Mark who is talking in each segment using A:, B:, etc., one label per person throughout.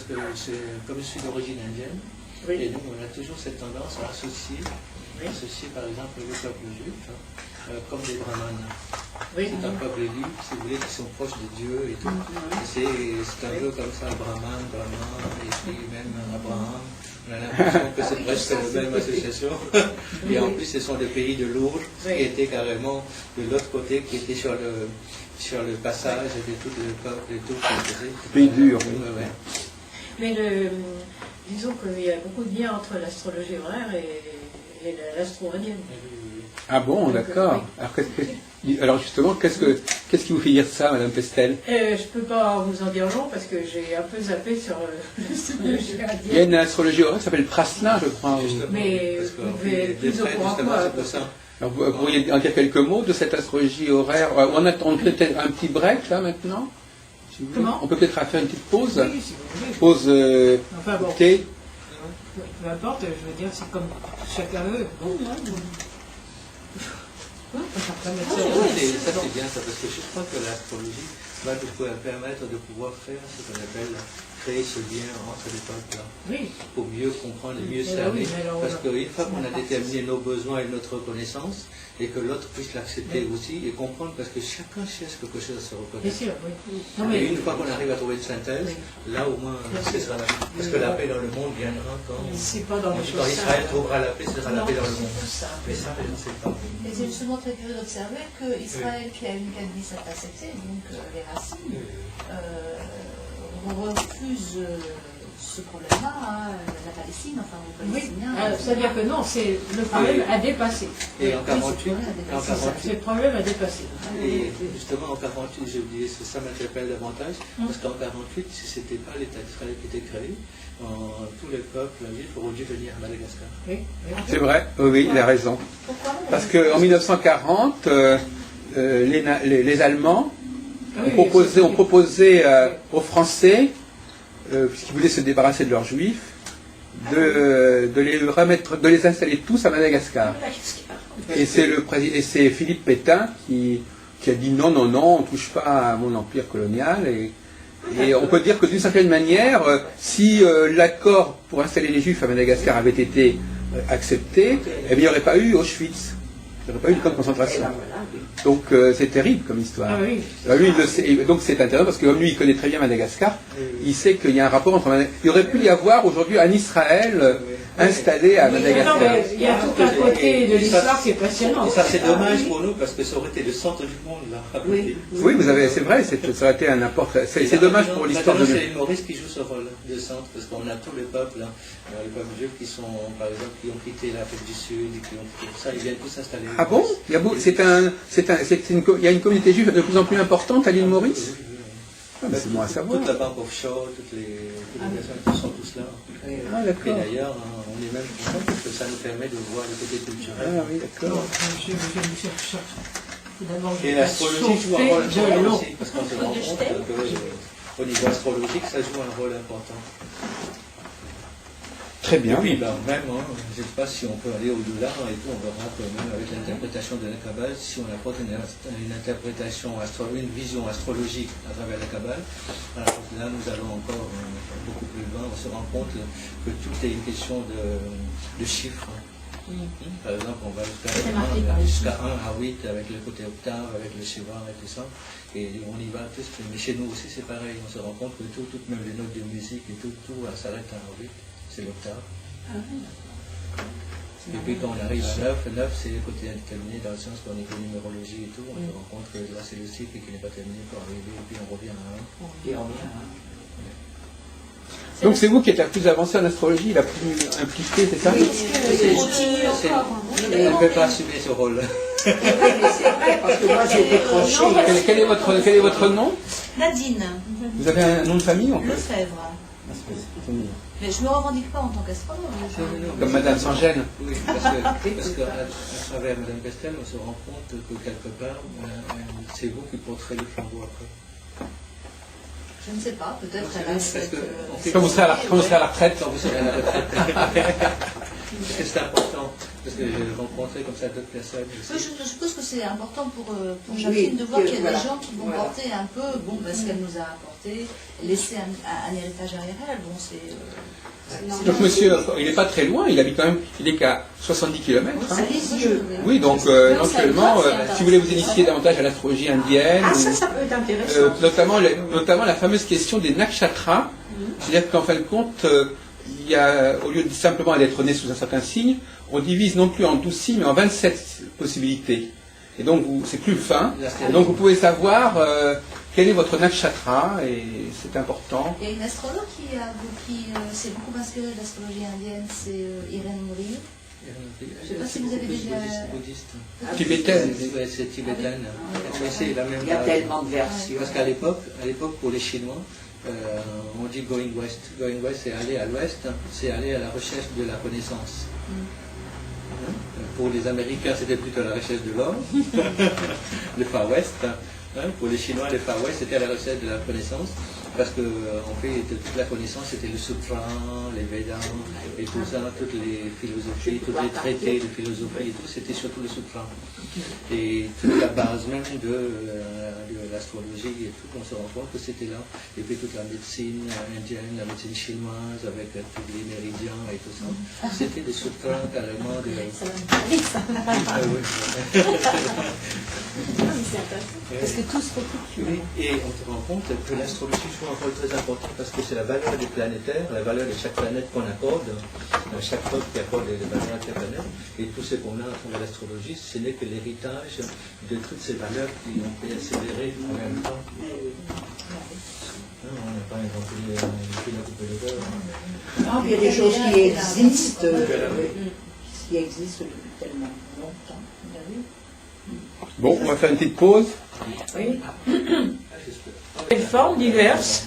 A: que comme je suis d'origine indienne, et nous, on a toujours cette tendance à associer par exemple le peuple juif comme des brahmanes. C'est un peuple élu, si vous voulez, qui sont proches de Dieu et tout. C'est un peu comme ça, Brahman, et puis même Abraham. On a l'impression que c'est presque la même association. Et en plus, ce sont des pays de Lourdes qui étaient carrément de l'autre côté, qui étaient sur le passage de tout le peuple et tout.
B: Pays dur.
C: Mais disons qu'il y a beaucoup de liens entre l'astrologie horaire et l'astro-indienne.
B: Ah bon, d'accord. Alors justement, qu'est-ce qui vous fait dire ça, Madame Pestel?
C: Je ne peux pas vous en dire long parce que j'ai un peu zappé sur l'astrologie indienne.
B: Il y a une astrologie horaire qui s'appelle Praslin, je crois.
C: Mais vous pouvez plus au courant quoi.
B: Alors vous pourriez en dire quelques mots de cette astrologie horaire. On peut peut-être un petit break là maintenant.
C: Comment?
B: On peut peut-être faire une petite pause.
C: Oui, si vous voulez.
B: Pause
C: enfin, bon.
B: thé.
C: Peu importe, je veux dire, c'est comme chacun veut. Bon,
A: ça c'est bien ça, parce que je crois que l'astrologie va nous permettre de pouvoir faire ce qu'on appelle créer ce lien entre les peuples, pour mieux comprendre et mieux servir. Parce qu'une fois qu'on a déterminé nos besoins et notre reconnaissance, et que l'autre puisse l'accepter aussi et comprendre, parce que chacun cherche quelque chose à se reconnaître.
C: Bien sûr,
A: Et une fois qu'on arrive à trouver une synthèse, là au moins ce sera la paix. Parce que la paix dans le monde viendra quand Israël trouvera la paix, ce sera la paix dans le monde. Mais ça, je ne sais pas.
D: Et c'est justement très curieux d'observer qu'Israël, qui a une Candice à accepter, donc les racines, refuse ce problème-là, la Palestine, enfin les Palestiniens.
C: C'est-à-dire que non, c'est le problème à dépasser.
A: Et en 48,
C: c'est le problème à dépasser.
A: Et justement en 48, j'ai oublié, ça m'interpelle davantage, parce qu'en 48, si ce n'était pas l'État d'Israël qui était créé, tous les peuples juifs auraient dû venir à Madagascar.
B: C'est vrai, oui, il a raison. Parce qu'en 1940, les Allemands ont proposé aux Français, puisqu'ils voulaient se débarrasser de leurs juifs, de les installer tous à Madagascar. Et c'est Philippe Pétain qui a dit non, on ne touche pas à mon empire colonial. Et on peut dire que d'une certaine manière, si l'accord pour installer les juifs à Madagascar avait été accepté, eh bien, il n'y aurait pas eu Auschwitz. Il n'y aurait pas eu de camp de concentration. Donc c'est terrible comme histoire.
C: Ah oui.
B: Alors, lui, il le sait. Donc c'est intéressant parce que comme lui, il connaît très bien Madagascar, il sait qu'il y a un rapport entre Madagascar. Il aurait pu y avoir aujourd'hui un Israël installé à Madagascar.
C: Il y a tout un côté de l'histoire qui est passionnant.
A: Et ça c'est dommage pour nous parce que ça aurait été le centre du monde là.
B: Oui, c'est vrai, ça aurait été un apport. C'est dommage pour l'histoire de
A: c'est Maurice qui joue ce rôle de centre parce qu'on a tous les peuples, les peuples juifs qui sont, par exemple, qui ont quitté l'Afrique du Sud et qui ont quitté tout ça, ils viennent tous s'installer.
B: Ah bon? Il y a une communauté juive de plus en plus importante à l'île Maurice? Ah, c'est bon à savoir.
A: Toute la banque offshore, toutes les personnes sont tous là.
B: Ah, d'accord.
A: Et d'ailleurs, on est même content parce que ça nous permet de voir le côté culturel.
B: Ah oui, d'accord.
A: Et l'astrologie joue un rôle important aussi, parce qu'on se rend compte qu'au niveau astrologique, ça joue un rôle important.
B: Très bien.
A: Et puis, même, je ne sais pas si on peut aller au-delà et tout, on verra que même avec l'interprétation de la Kabbale, si on apporte une interprétation, une vision astrologique à travers la Kabbale, alors là nous allons encore beaucoup plus loin, on se rend compte que tout est une question de chiffres. Par exemple, on va jusqu'à 1 à 8 avec le côté octave, avec le Shiva et tout ça, et on y va tous. Mais chez nous aussi c'est pareil, on se rend compte que tout, même les notes de musique et tout s'arrête à 8. C'est l'octave. Et puis quand on arrive à 9, c'est le côté indéterminé dans le sens qu'au niveau numérologie et tout, on se rend compte que là c'est le cycle qui n'est pas terminé pour arriver, et puis on revient à 1. Et on revient à 1.
B: Donc c'est vous qui êtes la plus avancée en astrologie, la plus impliquée, c'est ça?
D: Oui,
A: elle ne peut pas assumer ce rôle.
D: C'est vrai, parce que moi j'ai décroché.
B: Quel est votre nom?
D: Nadine.
B: Vous avez un nom de famille en fait?
D: Lefebvre. Mais je ne me revendique pas en tant qu'astrologue.
B: Comme Madame Sans-Gêne.
A: Oui, parce qu'à travers Madame Pestel, on se rend compte que quelque part, c'est vous qui porterez le flambeau après.
D: Je ne sais pas, peut-être elle a cette...
B: Quand vous serez à la retraite.
A: Quand vous serez à la retraite. Parce que c'est important. Parce que j'ai rencontré comme ça d'autres personnes.
D: Je suppose que c'est important pour Jacqueline de voir qu'il y a des gens qui vont porter un peu, bon, ce qu'elle nous a apporté, laisser un héritage derrière elle. Bon,
B: Donc monsieur, il n'est pas très loin, il habite quand même, il est qu'à 70 km. Hein. Oui, donc non seulement, si vous voulez vous initier davantage à l'astrologie indienne,
C: Ça peut être intéressant.
B: notamment la fameuse question des nakshatras, c'est-à-dire qu'en fin de compte, il y a, au lieu de simplement d'être né sous un certain signe, on divise non plus en 12 signes, mais en 27 possibilités. Et donc, c'est plus fin. Et donc, vous pouvez savoir quel est votre nakshatra, et c'est important.
D: Il y a une astrologue qui s'est beaucoup inspirée de l'astrologie indienne, c'est Irène Murillo. Je ne sais pas si vous avez déjà...
A: Bouddhiste.
B: Tibétaine.
A: Ouais, c'est tibétaine. C'est la même
E: Il y a
A: base.
E: tellement de versions.
A: Parce qu'à l'époque, pour les Chinois, on dit going west. Going west, c'est aller à l'ouest, c'est aller à la recherche de la connaissance. Pour les Américains, c'était plutôt la recherche de l'or, le Far West. Pour les Chinois, le Far West, c'était à la recherche de la connaissance, parce que en fait, toute la connaissance, c'était le sutra, les Védas, et tout ça, toutes les philosophies, tous les traités de philosophie, et tout, c'était surtout le sutra. Et toute la base même de l'astrologie et tout, on se rend compte que c'était là. Et puis toute la médecine indienne, la médecine chinoise, avec tous les méridiens et tout ça, c'était des sutras carrément de...
D: Parce que tout se recoupe.
A: Et on se rend compte que l'astrologie joue un rôle très important parce que c'est la valeur des planétaires, la valeur de chaque planète qu'on accorde, chaque peuple qui accorde les valeurs à chaque planète, et tout ce qu'on a à travers l'astrologie, ce n'est que l'héritage de toutes ces valeurs qui ont persévéré en même temps. On n'a pas inventé la coupe de l'heure.
E: Non, il y a des choses qui existent depuis tellement longtemps.
B: Bon, on va faire une petite pause.
C: Oui. Des formes diverses.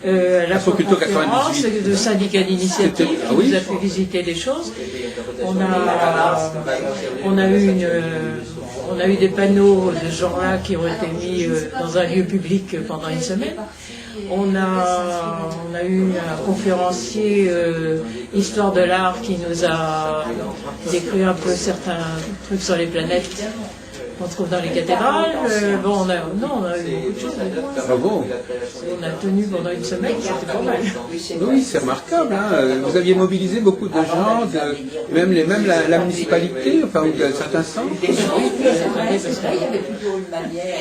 C: La
B: Astrocrypto
C: conférence,
B: 98.
C: de syndicat d'initiative qui
B: Ah oui.
C: nous a fait visiter des choses. On a eu des panneaux de ce genre-là qui ont été mis dans un lieu public pendant une semaine. On a eu un conférencier histoire de l'art qui nous a décrit un peu certains trucs sur les planètes qu'on trouve dans les cathédrales. On a eu beaucoup de choses.
B: Bravo.
C: On a tenu pendant une semaine, c'était pas mal.
B: Oui, c'est remarquable. Hein. Vous aviez mobilisé beaucoup de gens, même la municipalité, enfin, ou de certains centres.
E: Il y avait toujours une manière.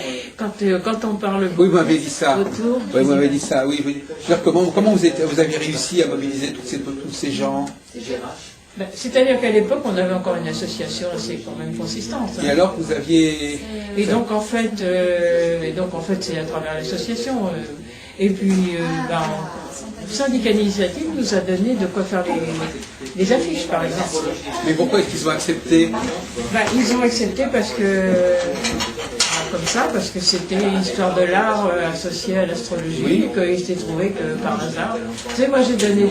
C: Quand on parle
B: Oui,
C: beaucoup
B: vous m'avez dit ça.
C: autour,
B: Oui, vous m'avez dit ça. Oui, je veux dire, comment vous avez réussi à mobiliser tous ces gens?
C: c'est-à-dire qu'à l'époque, on avait encore une association assez quand même consistante.
B: Et alors, vous aviez...
C: Et donc en fait, c'est à travers l'association. Et puis, le syndicat d'initiative nous a donné de quoi faire les affiches, par exemple.
B: Mais pourquoi est-ce qu'ils ont accepté?
C: Ils ont accepté parce que c'était histoire de l'art associée à l'astrologie,
B: Oui.
C: et qu'ils s'étaient trouvés que par hasard. Vous savez, moi j'ai donné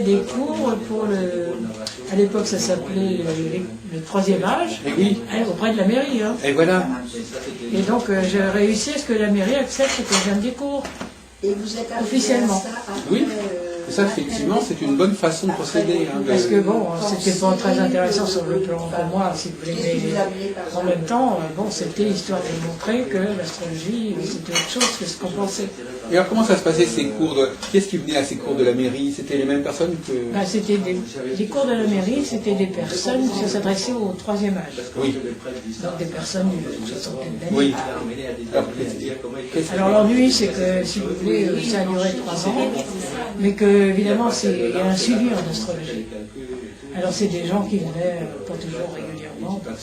C: des cours pour à l'époque ça s'appelait le troisième âge,
B: Et oui.
C: auprès de la mairie. Hein.
B: Et voilà.
C: Et donc j'ai réussi à ce que la mairie accepte que je donne des cours.
E: Et vous êtes
C: Officiellement.
B: Oui. Et ça, effectivement, c'est une bonne façon de procéder. Hein,
C: Parce que bon, c'était pas très intéressant sur le plan pour moi, si vous voulez, mais en même temps, c'était histoire de montrer que l'astrologie, c'était autre chose que ce qu'on pensait.
B: Et alors, comment ça se passait ces cours Qui est-ce qui venait à ces cours de la mairie? C'était les mêmes personnes que...
C: C'était les cours de la mairie, c'était des personnes qui s'adressaient au troisième âge.
B: Oui.
C: Donc des personnes d'une soixantaine d'années.
B: Oui.
C: Alors l'ennui, c'est que, si vous voulez, ça a duré 3 ans, mais que, évidemment, il y a un suivi en astrologie. Alors c'est des gens qui venaient pas toujours régulièrement, donc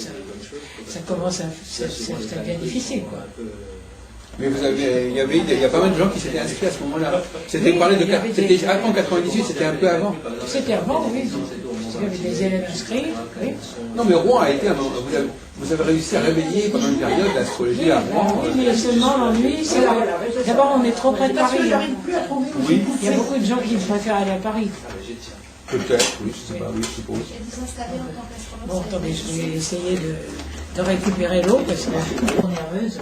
C: ça commence à... ça devient difficile, quoi.
B: Mais il y a pas mal de gens qui s'étaient inscrits à ce moment-là. C'était parlé de... C'était avant 98, c'était un peu avant.
C: C'était avant, oui. Il y avait des élèves inscrits, oui.
B: Non, mais Rouen a été un moment... Vous avez réussi à réveiller pendant une période l'astrologie à Rouen.
C: Oui, mais seulement l'ennui, c'est que d'abord on est trop près de Paris. Hein.
B: Oui.
C: Il y a beaucoup de gens qui préfèrent aller à Paris.
B: Peut-être, oui, je sais pas, oui, je suppose.
C: Bon, attendez, je vais essayer de récupérer l'eau parce que je suis trop nerveuse.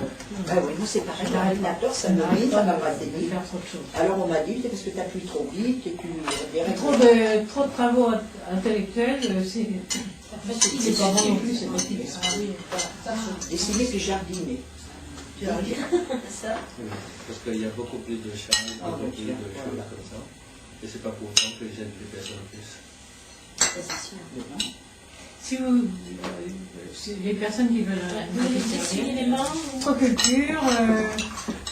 E: Ah oui, nous c'est pareil, l'ordinateur, ça me dit, ça va pas t'aider.
C: Faire trop de choses.
E: Alors on m'a dit, c'est parce que tu appuies trop vite et tu verrais
C: Trop de travaux intellectuels, c'est pas bon non plus, c'est fatigué.
E: dessiner que jardiner.
D: Tu vas dire ça.
A: Parce qu'il y a beaucoup plus de charme, beaucoup plus de choses comme ça. Et c'est pas pour autant que j'aime les personnes plus.
C: Si vous, si les personnes qui veulent culture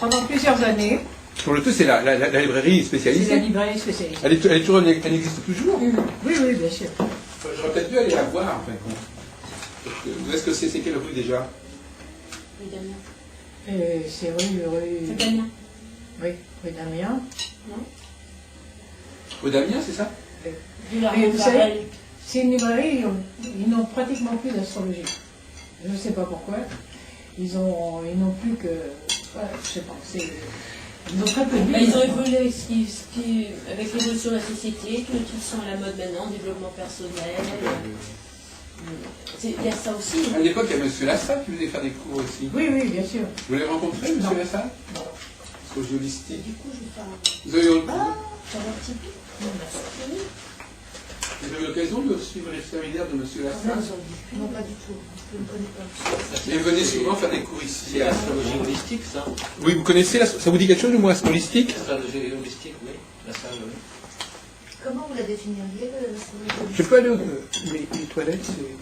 C: pendant plusieurs années,
B: Pour le tout, c'est la librairie
C: c'est la
B: spécialisée.
C: librairie spécialisée.
B: Elle existe toujours.
C: Oui, oui, bien sûr.
B: J'aurais peut-être dû aller la voir, en fin de compte. Où est-ce que c'est quelle rue déjà?
C: C'est rue Damien.
B: Rue Damien, c'est ça?
C: Et vous savez, c'est une librairie, ils n'ont pratiquement plus d'astrologie. Je ne sais pas pourquoi. Ils n'ont plus que, je sais pas, ils ont très peu de livres.
F: Ils ont évolué avec l'évolution de la société, tous les trucs sont à la mode maintenant, développement personnel. Il y a ça aussi.
B: À l'époque, il y a M. Lassalle qui venait faire des cours aussi.
C: Oui, oui, bien sûr.
B: Vous l'avez rencontré, M.
C: Non.
B: Lassalle? Au holistique.
F: Du coup, je vais faire
B: Vous avez eu l'occasion de suivre les séminaires de M. Lassalle?
D: Non, pas du tout. Je ne connais pas.
B: Et venez souvent faire des cours ici.
A: C'est l'astrologie holistique, ça.
B: Oui, vous connaissez, ça vous dit quelque chose, le mot holistique?
A: L'astrologie holistique, oui. La salle, oui.
D: Comment vous la définiriez, l'astrologie?
B: Je peux aller les toilettes, c'est...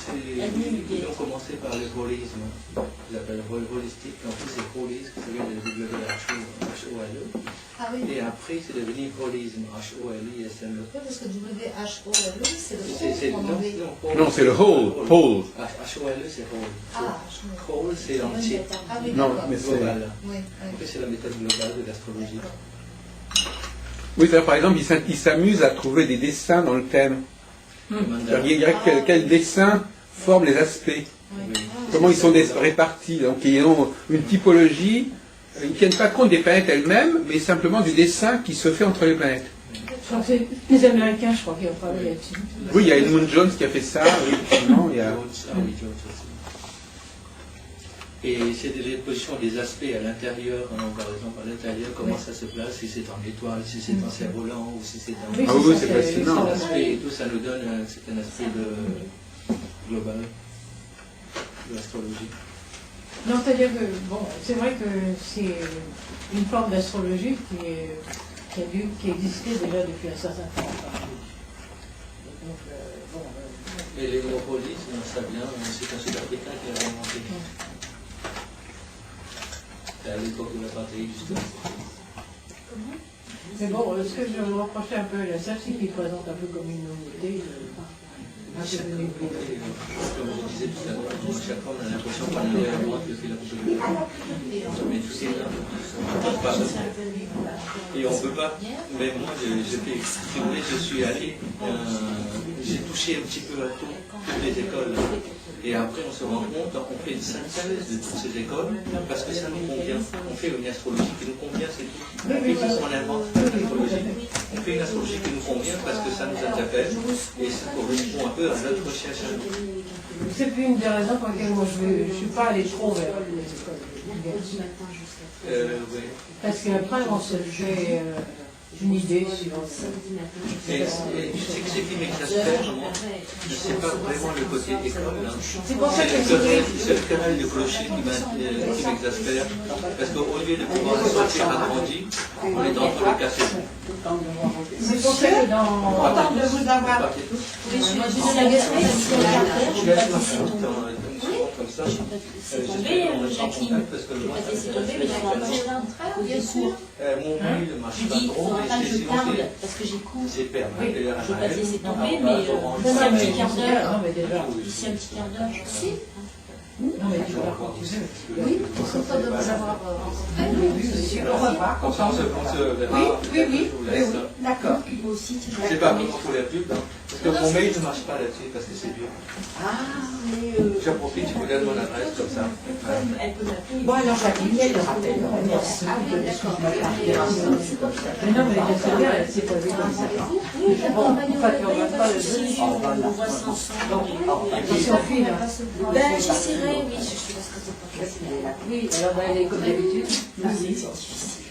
A: Ils ont commencé par le holisme. Ils appellent holistique. En plus, c'est holisme, ça vient de W-H-O-L-E.
D: Ah oui.
A: Et après, c'est devenu holisme, H-O-L-I-S-M-E.
D: Oui, parce que W-H-O-L-E, c'est
A: C'est-
D: le
A: non,
D: whole en anglais.
B: Non, c'est le whole, pole.
A: H-O-L-E, c'est whole.
D: Ah,
A: Whole, c'est l'entier,
D: Ah oui,
B: Non,
D: d'accord.
B: mais c'est...
A: global.
D: Oui, oui.
A: Après, c'est la méthode globale de l'astrologie.
B: Oui, c'est-à-dire, par exemple, ils s'amusent à trouver des dessins dans le thème. C'est-à-dire, il dirait quel dessin forme les aspects. Comment ils sont répartis. Donc, ils ont une typologie. Ils ne tiennent pas compte des planètes elles-mêmes, mais simplement du dessin qui se fait entre les planètes.
C: Je crois que c'est les Américains, je crois, qui ont travaillé là-dessus.
B: Oui, il y a Edmund Jones qui a fait ça. Oui, effectivement, il y a...
A: Jones aussi. Et c'est des positions des aspects à l'intérieur, hein, par exemple à l'intérieur, comment ça se place, si c'est en étoile, si c'est en cerf-volant, ou si c'est en...
C: Oui,
B: Ah oui, c'est
C: ça,
B: fascinant.
A: L'aspect et tout, ça nous donne un certain aspect global de l'astrologie.
C: Non, c'est-à-dire que, bon, c'est vrai que c'est une forme d'astrologie qui existait déjà depuis un certain temps. Donc,
A: Et les holismes, ça vient, c'est un sud-africain qui l'a inventé. C'est à l'époque de l'apartheid, justement.
C: mais bon, ce que je me reprochais un peu à la salle, c'est qu'il présente un peu comme une unité. Un peu nébuleux.
A: Comme je disais tout à l'heure, chaque fois on a l'impression qu'on est vraiment que c'est la possibilité. Mais tout c'est là. Et on ne peut pas. Mais moi, je fais, si vous voulez, je suis allé, j'ai touché un petit peu à tout, toutes les écoles. Et après, on se rend compte, on fait une synthèse de toutes ces écoles, parce que ça nous convient. On fait une astrologie qui nous convient, c'est tout. On fait tout ce qu'on invente, l'astrologie. On fait une astrologie qui nous convient parce que ça nous interpelle, et ça correspond un peu à notre recherche à nous.
C: C'est plus une des raisons pour lesquelles moi je ne suis pas allée trop vers les écoles.
A: Oui.
C: Parce qu'après, on se fait une idée sur...
A: Et c'est que ce qui m'exaspère, moi, je ne sais pas vraiment le côté école. Hein.
C: C'est pour ça que
A: C'est le canal de clocher qui m'exaspère. Parce qu'au lieu de pouvoir sortir agrandi, on est dans tous les cas c'est bon.
C: C'est pour ça que dans...
D: Content de vous avoir.
A: Pas du tout.
D: Oui, je suis la question.
A: Je laisse ma femme dans une seconde comme ça.
F: C'est tombé,
A: On est en
F: Jacqueline.
A: contact parce que moi,
F: Pas laisser tomber, mais j'en ai
D: Bien sûr.
A: mon mail ne marche
F: Je
A: pas
F: dis, il
A: trop.
F: faudra pas que
A: et
F: je
A: c'est
F: tarde,
A: silencieux.
F: parce que j'écoute.
A: C'est permanent.
F: Je ne veux pas te laisser tomber, mais d'ici un petit quart d'heure.
C: Non, mais déjà...
F: D'ici un petit quart d'heure, je sais.
C: Non, mais tu vas continuer.
D: Oui, content de vous avoir rencontré.
E: Au revoir.
A: Comme ça, on se verra.
E: Oui, oui, oui,
A: Je vous laisse.
E: D'accord.
F: Moi aussi, tu
A: Je ne sais pas comment pour la pub, hein, parce mon mail ne marche pas là-dessus parce que c'est vieux. J'en profite, je vous donne mon adresse comme ça.
F: Elle peut m'appeler.
E: Bon, alors Jacqueline, elle le rappelle. Merci.
C: Mais non, mais c'est bien, elle s'est pas vue comme ça.
F: Bon, en fait, on va pas le donner. On voit ça ensemble.
C: Et Sophie, là.
F: Ben, j'essaierai, oui, je suis là.
C: Oui, alors elle est comme d'habitude.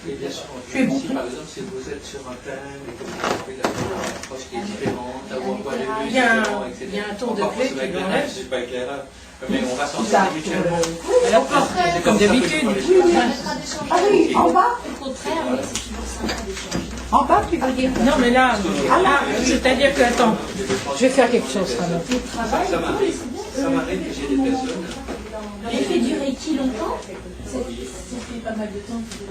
A: Et bien sûr, si par exemple, si vous êtes sur un thème et que vous avez une approche qui est différente, avoir quoi de
C: Il y a un-
A: etc.
C: il y a un tour de
A: Encore
C: clé
A: plus avec
C: qui
A: les
C: l'enlève.
A: règles, je ne suis pas éclaireur, mais on va s'en sortir mutuellement.
C: Alors, comme d'habitude.
E: Ah oui, en bas.
F: Au contraire, oui, c'est toujours sympa d'échanger.
E: En bas, tu veux dire?
C: Non, mais là, c'est-à-dire que, attends, je vais faire quelque chose, quand même.
A: Ça m'arrive que j'ai des personnes.
F: J'ai fait du Reiki longtemps. Ça fait pas mal de temps que vous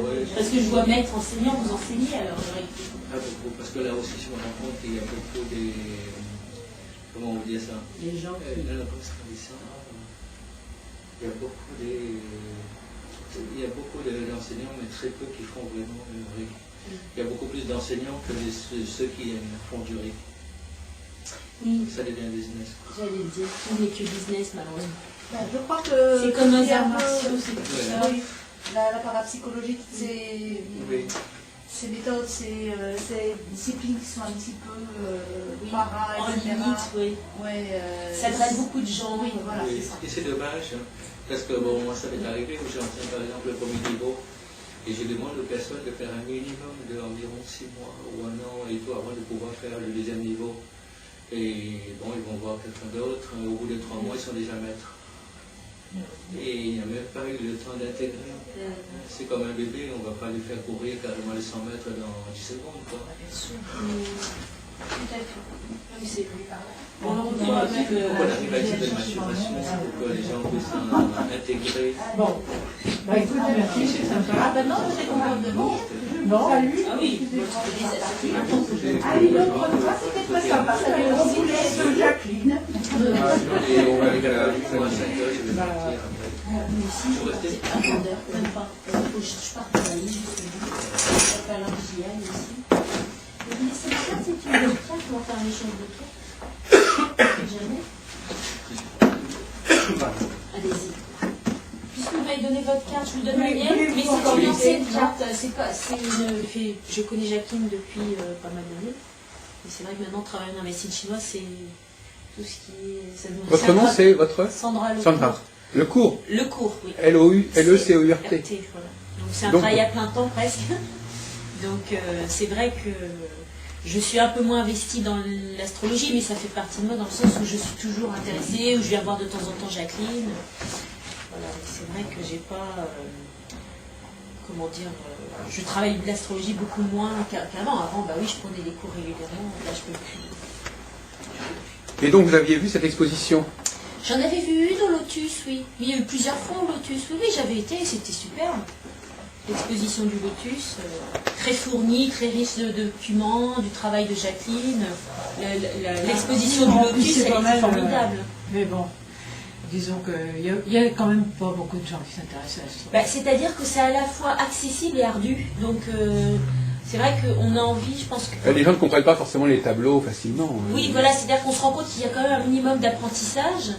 F: avez. Parce que je vois maître enseignant, vous enseignez alors le Reiki.
A: Pas beaucoup, parce que là aussi, je me rends compte qu'il y a beaucoup de. Comment on dit ça?
C: Les gens qui...
A: Non, comment est-ce qu'on dit ça? Il y a beaucoup d'enseignants, mais très peu qui font vraiment le Reiki. Il y a beaucoup plus d'enseignants que ceux qui font du Reiki.
F: Oui,
A: Ça devient business.
F: j'allais le dire, tout n'est que business malheureusement.
D: Je crois que
F: C'est comme nos
D: c'est un
F: arts
D: peu-
F: martiaux, c'est tout ça.
D: Oui. La parapsychologie, c'est
A: Oui.
D: ces méthodes, ces disciplines qui sont un petit peu para,
F: En
D: etc.
F: limite, oui.
D: Ouais,
F: Ça draine beaucoup de gens.
D: Oui, voilà,
A: Oui,
D: c'est ça.
A: et c'est dommage, hein, parce que bon, moi ça m'est arrivé où j'enseigne par exemple le premier niveau et je demande aux personnes de faire un minimum d'environ 6 mois ou 1 an et tout avant de pouvoir faire le deuxième niveau. Et bon, ils vont voir quelqu'un d'autre, au bout de 3 mois ils sont déjà maîtres. Et il n'y a même pas eu le temps d'intégrer. C'est comme un bébé, on ne va pas lui faire courir carrément les 100 mètres dans 10 secondes. Quoi.
F: Bien sûr. Tout à fait. Oui, c'est bon, on voit même.
A: Il faut qu'on arrive à une certaine maturation pour que les gens puissent intégrer.
C: Bon, bah écoute, merci, c'est sympa.
D: Ah ben non, j'ai compris de vous.
C: Bon, salut.
F: Ah oui, bon, tu peux dire, ça fait longtemps que je.
E: Ah oui, l'autre fois, c'était très sympa. Ça avait aussi de Jacqueline.
A: Et on va arriver à 5 heures, je vais partir après.
F: Nous aussi, c'est un quart d'heure, même pas. Il faut que je parte travailler justement. Il va falloir que j'y aille aussi. Et vous laissez ma carte, c'est une autre carte, on va faire un échange de cartes. Jamais. Allez-y. Puisque vous m'avez donné votre carte, je vous donne la mienne. Mais c'est une ancienne carte. Je connais Jacqueline depuis pas mal d'années. Et c'est vrai que maintenant, travailler en médecine chinoise, c'est tout ce qui est. ça nous-
B: Votre nom, c'est votre
F: Sandra Lecourt.
B: Sandra. Le cours.
F: Le cours, oui.
B: L-E-C-O-U-R-T.
F: RT, voilà. Donc c'est un
B: Donc-
F: travail à plein temps presque. Donc c'est vrai que je suis un peu moins investie dans l'astrologie, mais ça fait partie de moi dans le sens où je suis toujours intéressée, où je viens voir de temps en temps Jacqueline. Voilà, c'est vrai que j'ai pas, comment dire, je travaille de l'astrologie beaucoup moins qu'avant. Avant, bah oui, je prenais des cours régulièrement, là je peux plus.
B: Et donc vous aviez vu cette exposition?
F: J'en avais vu une au Lotus, oui. Il y a eu plusieurs fois au Lotus. Oui, oui, j'avais été, c'était superbe. L'exposition du Lotus, très fournie, très riche de documents, du travail de Jacqueline. L'exposition du Lotus,
C: c'est
F: elle
C: quand
F: était
C: même,
F: formidable.
C: Mais bon, disons qu'il y a quand même pas beaucoup de gens qui s'intéressent à ça.
F: Bah, c'est-à-dire que c'est à la fois accessible et ardu. Donc, c'est vrai qu'on a envie, je pense que...
B: Les gens ne comprennent pas forcément les tableaux facilement.
F: Oui, voilà, c'est-à-dire qu'on se rend compte qu'il y a quand même un minimum d'apprentissage.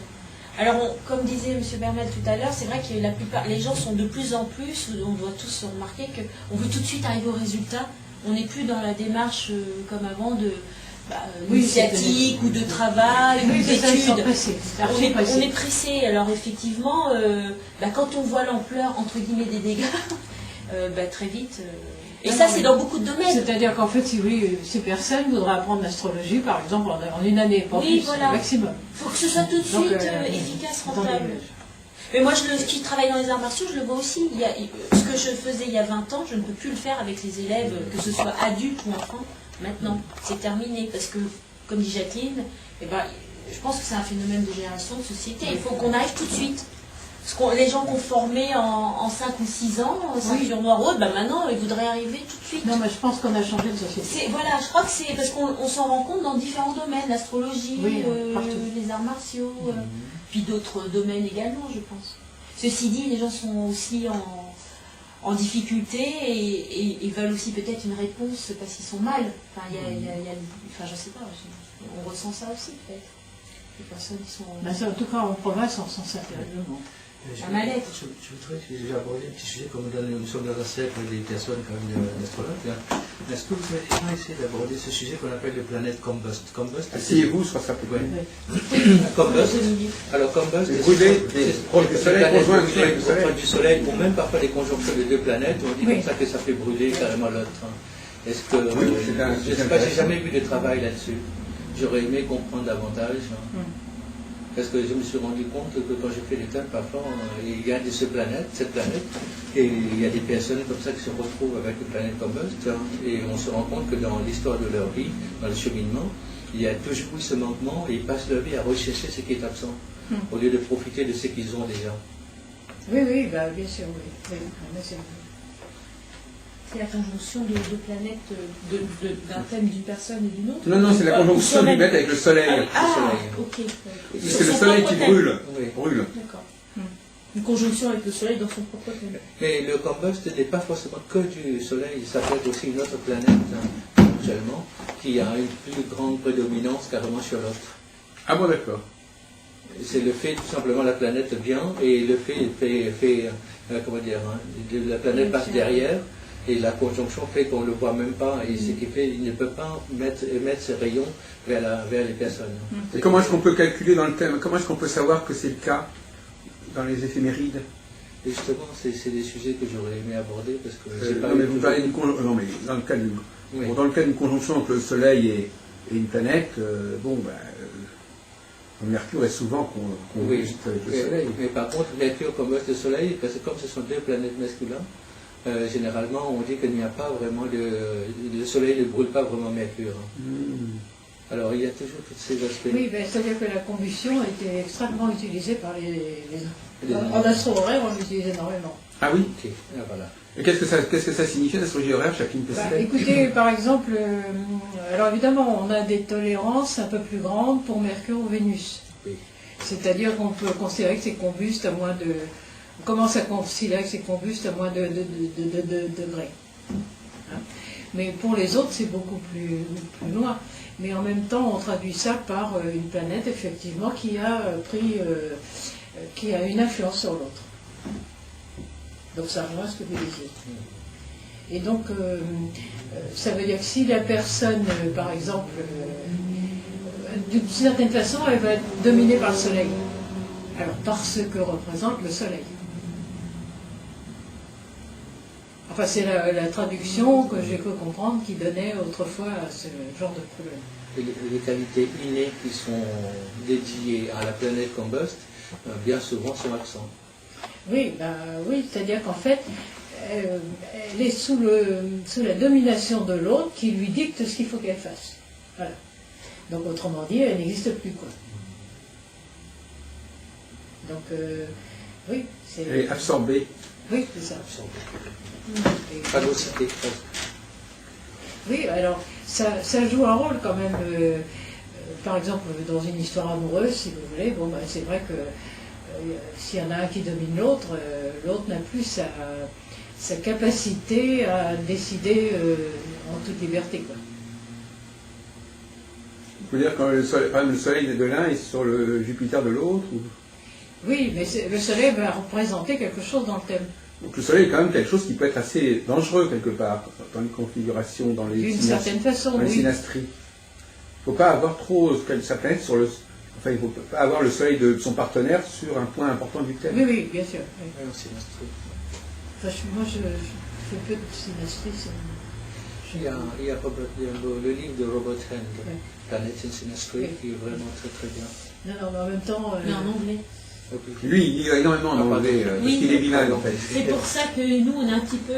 F: Alors, comme disait M. Bermel tout à l'heure, c'est vrai que la plupart, les gens sont de plus en plus, on doit tous remarquer qu'on veut tout de suite arriver au résultat. On n'est plus dans la démarche comme avant de initiatique ou de travail ou
C: Oui, c'est ça, ils sont
F: d'études.
C: pressés.
F: On est pressé. Alors, effectivement, quand on voit l'ampleur, entre guillemets, des dégâts, très vite... Et ça, c'est dans beaucoup de domaines.
C: C'est-à-dire qu'en fait, si oui, ces personnes voudraient apprendre l'astrologie, par exemple, en une année, pas
F: Oui,
C: plus,
F: voilà.
C: maximum.
F: Il faut que ce soit tout de
C: Donc,
F: suite efficace, rentable.
C: attendez,
F: Mais moi, qui travaille dans les arts martiaux, je le vois aussi. Ce que je faisais il y a 20 ans, je ne peux plus le faire avec les élèves, que ce soit adultes ou enfants. Maintenant, c'est terminé. Parce que, comme dit Jacqueline, je pense que c'est un phénomène de génération, de société. Il faut qu'on arrive tout de suite. Parce que les gens qu'on formait en 5 ou 6 ans, ceinture noire haute, maintenant, ils voudraient arriver tout de suite.
C: Non, mais je pense qu'on a changé de société.
F: Voilà, je crois que c'est parce qu'on s'en rend compte dans différents domaines, l'astrologie,
C: Oui, partout.
F: les arts martiaux, puis d'autres domaines également, je pense. Ceci dit, les gens sont aussi en difficulté et veulent aussi peut-être une réponse parce qu'ils sont mal. Enfin, enfin, je sais pas, on ressent ça aussi peut-être. Les personnes qui sont...
C: En tout cas, en province, on ressent ça terriblement.
F: Un mal-être.
A: Je voudrais que j'ai abordé un petit sujet, comme nous sommes dans un cercle des personnes comme l'astrologue. Est-ce que vous avez déjà essayé d'aborder ce sujet qu'on appelle le planète Combust?
B: Asseyez-vous, ce sera plus bien.
A: Combust. Alors Combust,
B: Brûler proche du soleil, conjoint
A: du soleil, ou même parfois des conjonctions de deux planètes, on dit comme ça que ça fait brûler carrément l'autre. Est-ce que je ne sais pas, j'ai jamais vu de travail là-dessus. J'aurais aimé comprendre davantage. Parce que je me suis rendu compte que quand je fais des thèmes, parfois, il y a cette planète, et il y a des personnes comme ça qui se retrouvent avec une planète Combust, et on se rend compte que dans l'histoire de leur vie, dans le cheminement, il y a toujours eu ce manquement, et ils passent leur vie à rechercher ce qui est absent, au lieu de profiter de ce qu'ils ont déjà.
C: Oui, bah, bien sûr, oui. Bien sûr.
F: C'est la conjonction de deux planètes, d'un thème d'une personne et d'une autre?
B: Non, c'est la conjonction du mètre avec le soleil.
F: Ok.
B: C'est le soleil qui brûle.
F: D'accord. Une conjonction avec le soleil dans son propre thème.
A: Mais le Combust n'est pas forcément que du soleil, ça peut être aussi une autre planète, actuellement, qui a une plus grande prédominance carrément sur l'autre.
B: Ah bon, d'accord.
A: C'est le fait, tout simplement, la planète vient, et le fait comment dire, la planète passe derrière, et la conjonction fait qu'on ne le voit même pas, et ce qui fait qu'il ne peut pas émettre ses rayons vers les personnes.
B: Et comment est-ce qu'on peut calculer dans le thème, comment est-ce qu'on peut savoir que c'est le cas dans les éphémérides?
A: Et justement, c'est des sujets que j'aurais aimé aborder, parce que j'ai pas
B: non, mais vous parlez d'une conjonction, non, mais dans le cas d'une conjonction entre le soleil et une planète, Mercure est souvent juste avec le soleil.
A: Mais par contre, Mercure combuste le soleil, parce que comme ce sont deux planètes masculines, généralement, on dit qu'il n'y a pas vraiment le soleil ne brûle pas vraiment Mercure. Alors, il y a toujours tous ces aspects.
C: Oui, c'est-à-dire que la combustion a été extrêmement utilisée par en astro-horaire, on l'utilise énormément.
B: Ah oui.
A: Ok, voilà.
B: Et qu'est-ce que ça signifie l'astrologie horaire, chacune peut
C: écoutez, par exemple, alors évidemment, on a des tolérances un peu plus grandes pour Mercure ou Vénus.
A: Oui.
C: C'est-à-dire qu'on peut considérer que c'est combuste à moins de... On commence à considérer que c'est combuste à moins de degrés. Hein? Mais pour les autres, c'est beaucoup plus loin. Mais en même temps, on traduit ça par une planète, effectivement, qui a une influence sur l'autre. Donc ça rejoint ce que vous disiez. Et donc, ça veut dire que si la personne, par exemple, d'une certaine façon, elle va être dominée par le soleil. Alors, par ce que représente le soleil. Enfin, c'est la traduction que j'ai cru comprendre qui donnait autrefois à ce genre de problème.
A: Et les qualités innées qui sont dédiées à la planète Combust, bien souvent sont absentes.
C: Oui, c'est-à-dire qu'en fait, elle est sous la domination de l'autre qui lui dicte ce qu'il faut qu'elle fasse. Voilà. Donc, autrement dit, elle n'existe plus, quoi. Donc, oui, c'est...
B: Elle est absorbée.
C: Oui, c'est ça.
A: Phagocyté.
C: Oui, alors, ça joue un rôle quand même. Par exemple, dans une histoire amoureuse, si vous voulez, c'est vrai que s'il y en a un qui domine l'autre, l'autre n'a plus sa capacité à décider en toute liberté, quoi.
B: Vous pouvez dire quand le soleil de l'un est sur le Jupiter de l'autre
C: Oui, mais le soleil va représenter quelque chose dans le thème.
B: Donc le soleil est quand même quelque chose qui peut être assez dangereux quelque part, dans les configurations, dans les
C: d'une certaine façon,
B: dans les
C: oui.
B: synastries. Il ne faut pas avoir trop sa planète sur le... Enfin, il ne faut pas avoir le soleil de son partenaire sur un point important du thème.
C: Oui, bien sûr. Oui.
A: Synastrie.
C: Moi, je fais peu de synastrie.
A: Il y a le livre de Robert Hand, Planet in Synastry, qui est vraiment très très bien.
C: Non, mais en même temps...
F: Mais en anglais.
B: Lui, il lit énormément en anglais, parce qu'il est bilingue en fait.
F: C'est pour ça que nous, on est un petit peu...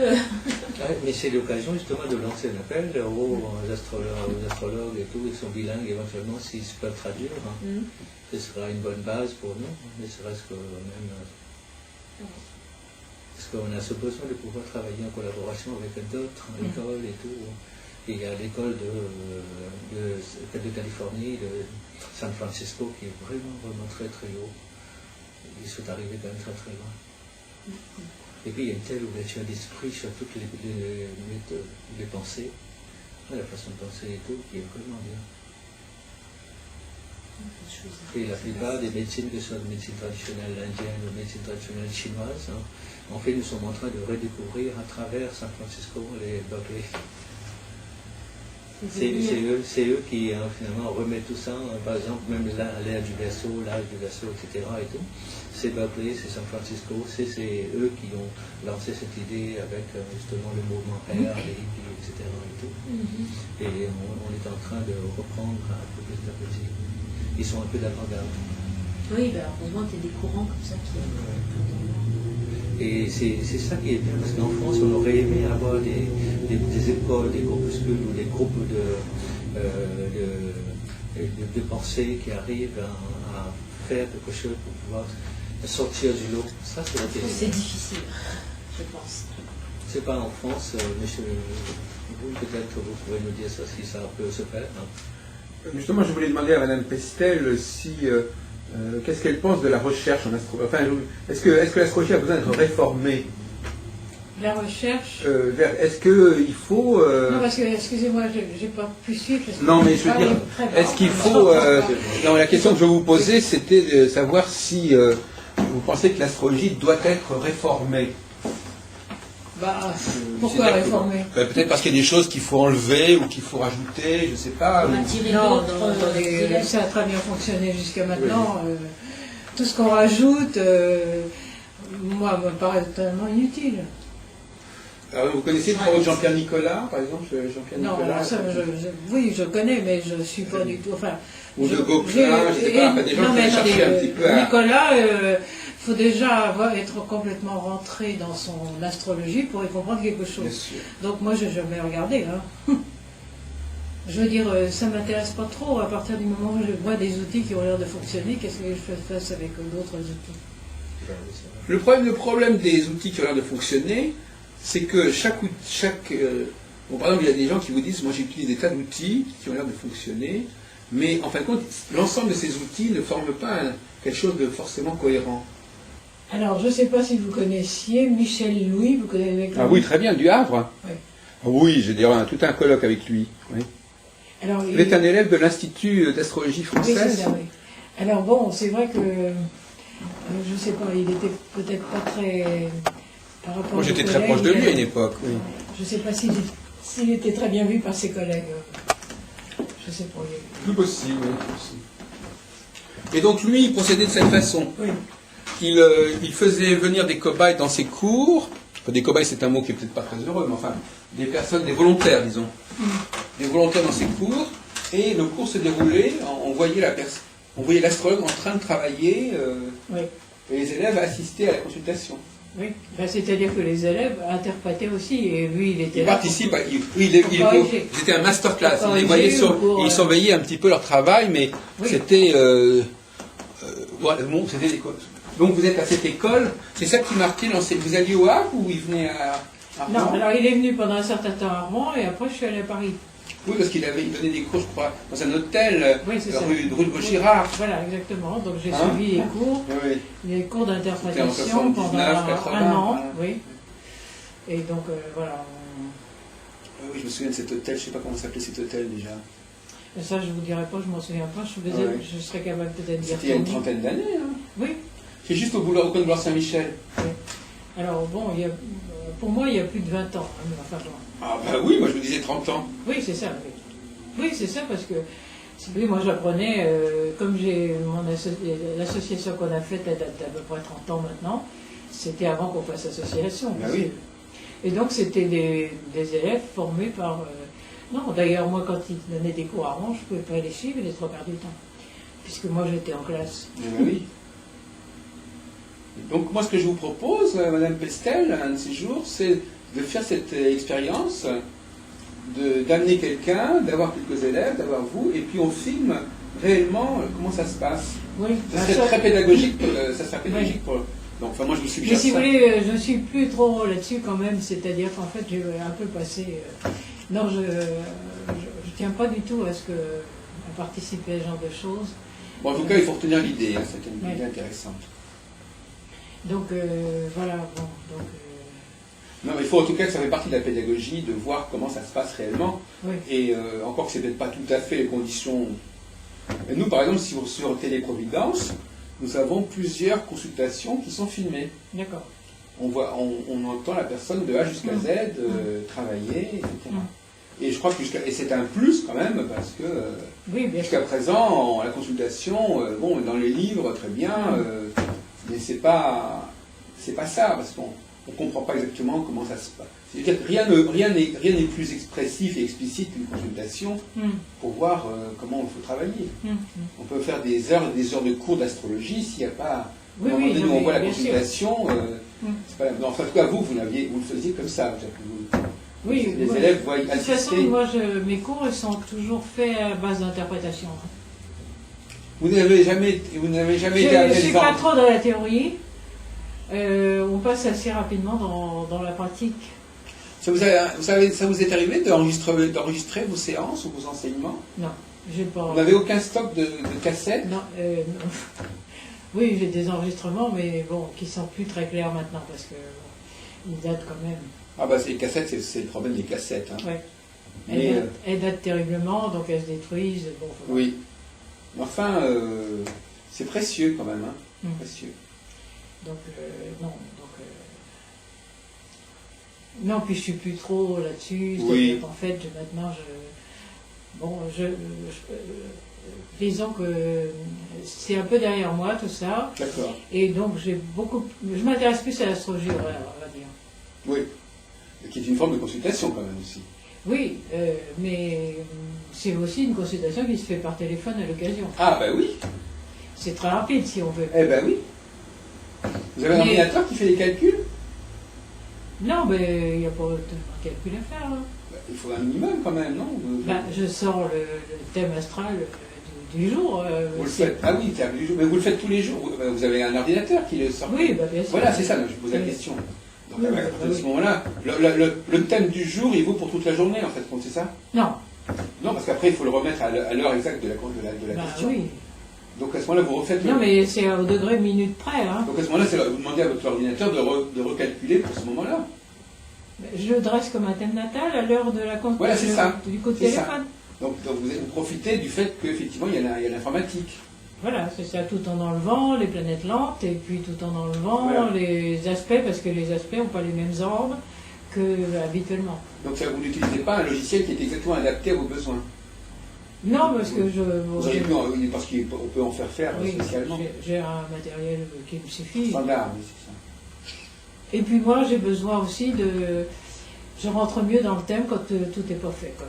A: Mais c'est l'occasion justement de lancer un appel aux astrologues et tout, ils sont bilingues éventuellement, s'ils peuvent traduire. Ce sera une bonne base pour nous, ne serait-ce que même... Parce qu'on a ce besoin de pouvoir travailler en collaboration avec d'autres écoles et tout. Et il y a l'école de Californie, de San Francisco, qui est vraiment, vraiment très très haut. Ils sont arrivés quand même très très loin. Et puis il y a une telle ouverture d'esprit sur toutes les pensées, la façon de penser et tout, qui est vraiment bien. Et la plupart des médecines, que ce soit des médecines traditionnelles indiennes ou médecines traditionnelles chinoises, hein, en fait, nous sommes en train de redécouvrir à travers San Francisco les Berkeley. C'est eux qui finalement remettent tout ça, par exemple, même l'ère du vaisseau, l'âge du vaisseau, etc. Et tout. C'est Berkeley, c'est San Francisco, c'est eux qui ont lancé cette idée avec justement le mouvement air, les hippies, etc. Et, tout. Et on est en train de reprendre un peu petit à petit. Ils sont un peu d'avant-garde.
F: Oui, ben, heureusement qu'il y a des courants comme ça qui...
A: Et c'est ça qui est bien, parce qu'en France, on aurait aimé avoir des écoles, des groupuscules ou des groupes de pensée qui arrivent à faire quelque chose pour pouvoir sortir du lot. Ça,
F: c'est difficile, je pense.
A: C'est pas en France, monsieur, peut-être vous pourrez nous dire ça, si ça peut se faire. Hein.
B: Justement, je voulais demander à Madame Pestel si qu'est-ce qu'elle pense de la recherche en astrologie. Enfin, est-ce que l'astrologie a besoin d'être réformée?
C: La recherche.
B: Est-ce qu'il faut.
C: Non, parce que, excusez-moi, j'ai pas pu suivre.
B: Non, mais je veux dire, est-ce qu'il faut. Non, la question que je vous posais, c'était de savoir si vous pensez que l'astrologie doit être réformée.
C: Bah, pourquoi réformer?
B: Peut-être parce qu'il y a des choses qu'il faut enlever ou qu'il faut rajouter, je ne sais pas.
C: Non, ça a très bien fonctionné jusqu'à maintenant. Tout ce qu'on rajoute, moi, me paraît totalement inutile.
B: Alors, vous connaissez le travail de Jean-Pierre Nicolas, par exemple Jean-Pierre Nicolas.
C: Non, ça, oui, je connais, mais je ne suis pas du tout. Enfin,
B: ou de Gauquelin, je ne sais pas, des gens qui cherchent un petit peu à...
C: Nicolas, il faut déjà être complètement rentré dans son astrologie pour y comprendre quelque chose. Donc moi, je n'ai jamais regardé. Hein. Je veux dire, ça ne m'intéresse pas trop. À partir du moment où je vois des outils qui ont l'air de fonctionner, qu'est-ce que je fais avec d'autres outils?
B: Le problème des outils qui ont l'air de fonctionner, c'est que bon, par exemple, il y a des gens qui vous disent, moi j'utilise des tas d'outils qui ont l'air de fonctionner, mais en fin de compte, l'ensemble de ces outils ne forment pas quelque chose de forcément cohérent. Alors,
C: je ne sais pas si vous connaissiez Michel Louis, vous connaissez?
B: Ah oui, très bien, du Havre.
C: Oui.
B: Ah oui, j'ai d'ailleurs tout un colloque avec lui. Oui. Alors, vous êtes un élève de l'Institut d'astrologie française?
C: Oui, c'est ça, oui. Alors bon, c'est vrai que, je ne sais pas, il était peut-être pas très... Par rapport
B: moi j'étais très proche de lui à une époque. Oui.
C: Je ne sais pas s'il était très bien vu par ses collègues. Je sais pas.
B: Plus possible, oui. Et donc lui, il procédait de cette façon.
C: Oui.
B: Il faisait venir des cobayes dans ses cours. Enfin, des cobayes, c'est un mot qui est peut-être pas très heureux, mais enfin, des personnes, des volontaires, disons. Des volontaires dans ses cours. Et le cours se déroulait, on voyait l'astrologue en train de travailler,
C: oui.
B: Et les élèves assistaient à la consultation.
C: Oui, ben, c'est-à-dire que les élèves interprétaient aussi, et lui, il était
B: il
C: là.
B: Participe, c'était un masterclass. Ils surveillaient un petit peu leur travail, mais oui. C'était... bon, c'était l'école. Donc vous êtes à cette école, c'est ça qui marquait l'enseignement. Vous alliez au Havre ou il venait à Rouen?
C: Non, alors il est venu pendant un certain temps à Rouen, et après je suis allé à Paris.
B: Oui, parce qu'il donnait des cours, je crois, dans un hôtel,
C: oui,
B: rue de Vaugirard.
C: Voilà, exactement. Donc j'ai suivi les cours, les cours d'interprétation pendant
B: 80,
C: un an.
B: voilà.
C: Oui. Et donc, voilà.
B: Oui, je me souviens de cet hôtel, je ne sais pas comment s'appelait cet hôtel déjà.
C: Et ça, je ne vous dirai pas, je ne m'en souviens pas. Je serais capable peut-être de dire.
B: C'était il y a une trentaine d'années. Hein.
C: Oui.
B: C'est juste au coin de Boulevard-Saint-Michel.
C: Oui. Alors, bon, pour moi, il y a plus de 20 ans. Hein, enfin, bon.
B: Ah, bah oui, moi je me disais 30 ans.
C: Oui, c'est ça. Oui, c'est ça, parce que moi j'apprenais, comme j'ai l'association qu'on a faite, elle date d'à peu près 30 ans maintenant, c'était avant qu'on fasse association.
B: Bah oui.
C: Et donc c'était des élèves formés par... non, d'ailleurs, moi quand ils donnaient des cours à Rouen, je ne pouvais pas les suivre les 3 quarts du temps, puisque moi j'étais en classe.
B: Bah oui. Donc moi ce que je vous propose, Madame Pestel, un de ces jours, c'est de faire cette expérience, d'amener quelqu'un, d'avoir quelques élèves, d'avoir vous, et puis on filme réellement comment ça se passe.
C: Oui.
B: Ça serait très pédagogique, ça serait pédagogique oui. Donc, enfin, moi je vous suggère ça.
C: Mais si vous voulez, je ne suis plus trop là-dessus quand même, c'est-à-dire qu'en fait j'ai un peu passé... non, je ne tiens pas du tout à participer à ce genre de choses.
B: Bon, en tout cas, il faut retenir l'idée, hein, c'est une idée intéressante.
C: Donc voilà, bon, donc...
B: Non, mais il faut en tout cas que ça fait partie de la pédagogie de voir comment ça se passe réellement.
C: Oui.
B: Et encore que c'est peut-être pas tout à fait les conditions. Et nous, par exemple, si vous sur Téléprovidence, nous avons plusieurs consultations qui sont filmées.
C: D'accord.
B: On entend la personne de A jusqu'à Z travailler, etc. Et je crois que et c'est un plus quand même, parce que
C: Oui, bien
B: jusqu'à
C: sûr.
B: présent, la consultation, bon, dans les livres, très bien, mais c'est pas ça, parce qu'on ne comprend pas exactement comment ça se passe. C'est-à-dire que rien n'est plus expressif et explicite qu'une consultation pour voir comment il faut travailler. On peut faire des heures et des heures de cours d'astrologie s'il n'y a pas...
C: Oui,
B: à un moment
C: oui,
B: donné,
C: non,
B: on voit
C: mais
B: la
C: bien sûr.
B: consultation, c'est pas la... non, enfin, en tout cas, vous le faisiez comme ça.
C: Oui,
B: Les
C: moi,
B: élèves voient
C: de toute façon,
B: assister.
C: moi, mes cours ils sont toujours faits à base d'interprétation.
B: Vous n'avez jamais été
C: Je
B: amené
C: ne suis
B: les
C: pas
B: enfants.
C: trop dans la théorie. On passe assez rapidement dans la pratique.
B: Ça vous est arrivé d'enregistrer vos séances ou vos enseignements?
C: Non, j'ai pas.
B: Vous n'avez aucun stock de cassettes?
C: Non, non. Oui, j'ai des enregistrements, mais bon, qui sont plus très clairs maintenant parce que bon, ils datent quand même.
B: Ah bah les cassettes, c'est le problème des cassettes. Hein.
C: Ouais.
B: Mais,
C: Elles datent terriblement, donc elles se détruisent. Bon, faut
B: oui. Mais enfin, c'est précieux quand même. Hein. Précieux.
C: Donc, non. Donc, non, puis je suis plus trop là-dessus.
B: Oui.
C: En fait, maintenant, disons que c'est un peu derrière moi tout ça.
B: D'accord.
C: Et donc, je m'intéresse plus à l'astrologie, on va dire.
B: Oui. Qui est une forme de consultation quand même aussi.
C: Oui, mais c'est aussi une consultation qui se fait par téléphone à l'occasion.
B: Ah bah oui.
C: C'est très rapide si on veut.
B: Eh ben oui. Vous avez un ordinateur qui fait les calculs?
C: Non, mais il n'y a pas de calcul à faire. Là.
B: Bah, il faut un minimum quand même, non?
C: Je sors le thème astral du jour.
B: Vous le faites. Ah oui, mais vous le faites tous les jours. Vous avez un ordinateur qui le sort.
C: Oui, bah, bien sûr.
B: Voilà, c'est ça, je vous pose la question. Donc
C: Oui,
B: à partir de ce moment-là, le thème du jour, il vaut pour toute la journée en fait, c'est ça?
C: Non.
B: Non, parce qu'après il faut le remettre à l'heure exacte de la
C: Bah,
B: question.
C: oui.
B: Donc à ce moment-là, vous refaites.
C: Non, mais c'est au degré minute près. Hein.
B: Donc à ce moment-là, vous demandez à votre ordinateur de recalculer pour ce moment-là.
C: Je dresse comme un thème natal à l'heure de la compte
B: Voilà, c'est ça.
C: du coup de
B: C'est ça.
C: téléphone.
B: Donc vous profitez du fait qu'effectivement il y a l'informatique.
C: Voilà, c'est ça, tout en enlevant les planètes lentes et puis tout en enlevant
B: Voilà.
C: les aspects, parce que les aspects n'ont pas les mêmes ordres qu'habituellement.
B: Donc ça, vous n'utilisez pas un logiciel qui est exactement adapté à vos besoins.
C: Non, parce que
B: Vous auriez pu, parce qu'on peut en faire
C: oui,
B: spécialement.
C: j'ai un matériel qui me suffit.
B: Standard, oui, c'est ça.
C: Et puis moi, j'ai besoin aussi je rentre mieux dans le thème quand tout n'est pas fait. Quoi.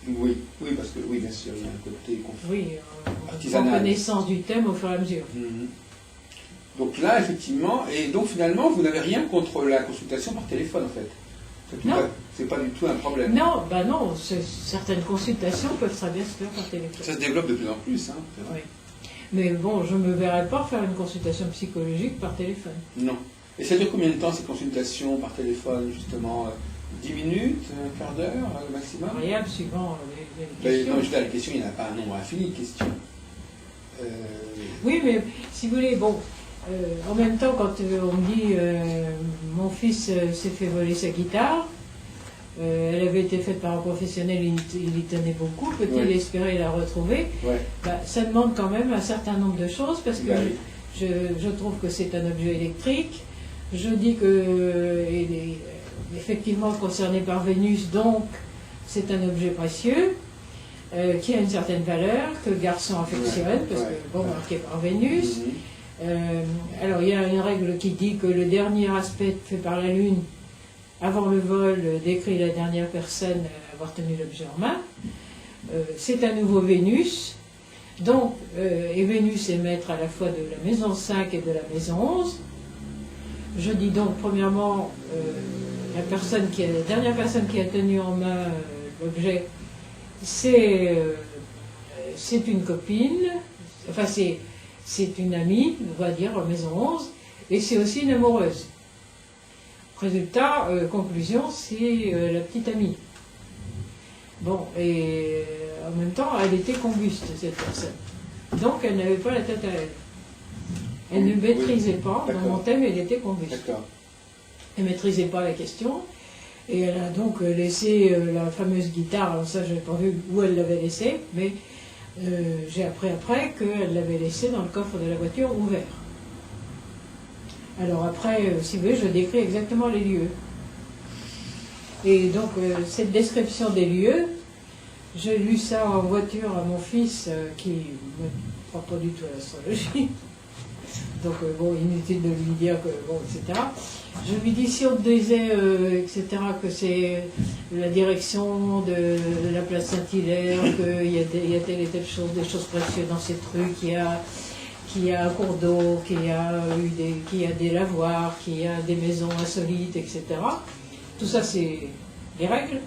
C: Donc,
B: Oui, parce que oui, bien sûr, il y a un côté
C: oui, on
B: artisanal.
C: prend connaissance du thème au fur et à mesure.
B: Mhm. Donc là, effectivement, et donc finalement, vous n'avez rien contre la consultation par téléphone, en fait.
C: Non.
B: C'est pas du tout un problème.
C: Non, non, certaines consultations peuvent très bien se faire par téléphone.
B: Ça se développe de plus en plus, hein. C'est vrai.
C: Oui. Mais bon, je ne me verrais pas faire une consultation psychologique par téléphone.
B: Non. Et ça dure combien de temps ces consultations par téléphone, justement 10 minutes, un quart d'heure maximum?
C: Variable suivant les questions.
B: Non, je veux dire, les questions, il n'y en a pas un nombre infini de questions.
C: Oui, mais si vous voulez, bon, en même temps, quand on me dit mon fils s'est fait voler sa guitare, elle avait été faite par un professionnel, il y tenait beaucoup, peut-il espérer la retrouver?
B: Ouais.
C: Bah, ça demande quand même un certain nombre de choses, parce que
B: Bah,
C: je trouve que c'est un objet électrique. Je dis que il est effectivement concerné par Vénus, donc c'est un objet précieux, qui a une certaine valeur, que le garçon affectionne, parce que, bon, marqué par Vénus. Alors, il y a une règle qui dit que le dernier aspect fait par la Lune, avant le vol, décrit la dernière personne avoir tenu l'objet en main. C'est à nouveau Vénus. Donc, et Vénus est maître à la fois de la maison 5 et de la maison 11. Je dis donc, premièrement, la dernière personne qui a tenu en main l'objet, c'est une copine, enfin c'est une amie, on va dire, maison 11, et c'est aussi une amoureuse. Résultat, conclusion, c'est la petite amie. Bon, et en même temps, elle était combuste, cette personne. Donc, elle n'avait pas la tête à elle. Elle ne maîtrisait pas, dans mon thème, elle était combuste.
B: D'accord.
C: Elle ne maîtrisait pas la question. Et elle a donc laissé la fameuse guitare. Alors ça, je n'ai pas vu où elle l'avait laissée, mais j'ai appris après qu'elle l'avait laissée dans le coffre de la voiture ouvert. Alors après, si vous voulez, je décris exactement les lieux. Et donc, cette description des lieux, j'ai lu ça en voiture à mon fils qui ne croit pas du tout à l'astrologie. Donc, bon, inutile de lui dire que, bon, etc. Je lui dis, si on te disait, etc., que c'est la direction de la place Saint-Hilaire, qu'il y a telle et telle chose, des choses précieuses dans ces trucs, qu'il y a un cours d'eau, qu'il y a des lavoirs, qu'il y a des maisons insolites, etc. Tout ça, c'est des règles.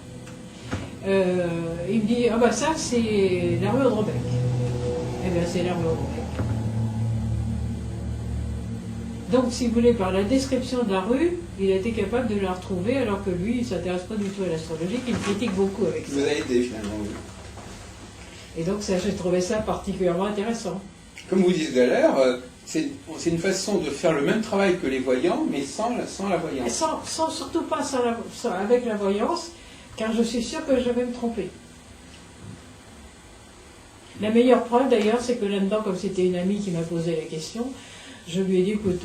C: Il me dit, ah bah ça, c'est la rue Audrebec. Eh bien, c'est la rue Audrebec. Donc, si vous voulez, par la description de la rue, il a été capable de la retrouver, alors que lui, il ne s'intéresse pas du tout à l'astrologie, qu'il critique beaucoup avec ça.
B: Vous a aidé finalement, oui.
C: Et donc, ça, j'ai trouvé ça particulièrement intéressant.
B: Comme vous disiez tout à l'heure, c'est une façon de faire le même travail que les voyants, mais sans la voyance.
C: Et surtout pas avec la voyance, car je suis sûre que je vais me tromper. La meilleure preuve d'ailleurs, c'est que là-dedans, comme c'était une amie qui m'a posé la question, je lui ai dit, écoute,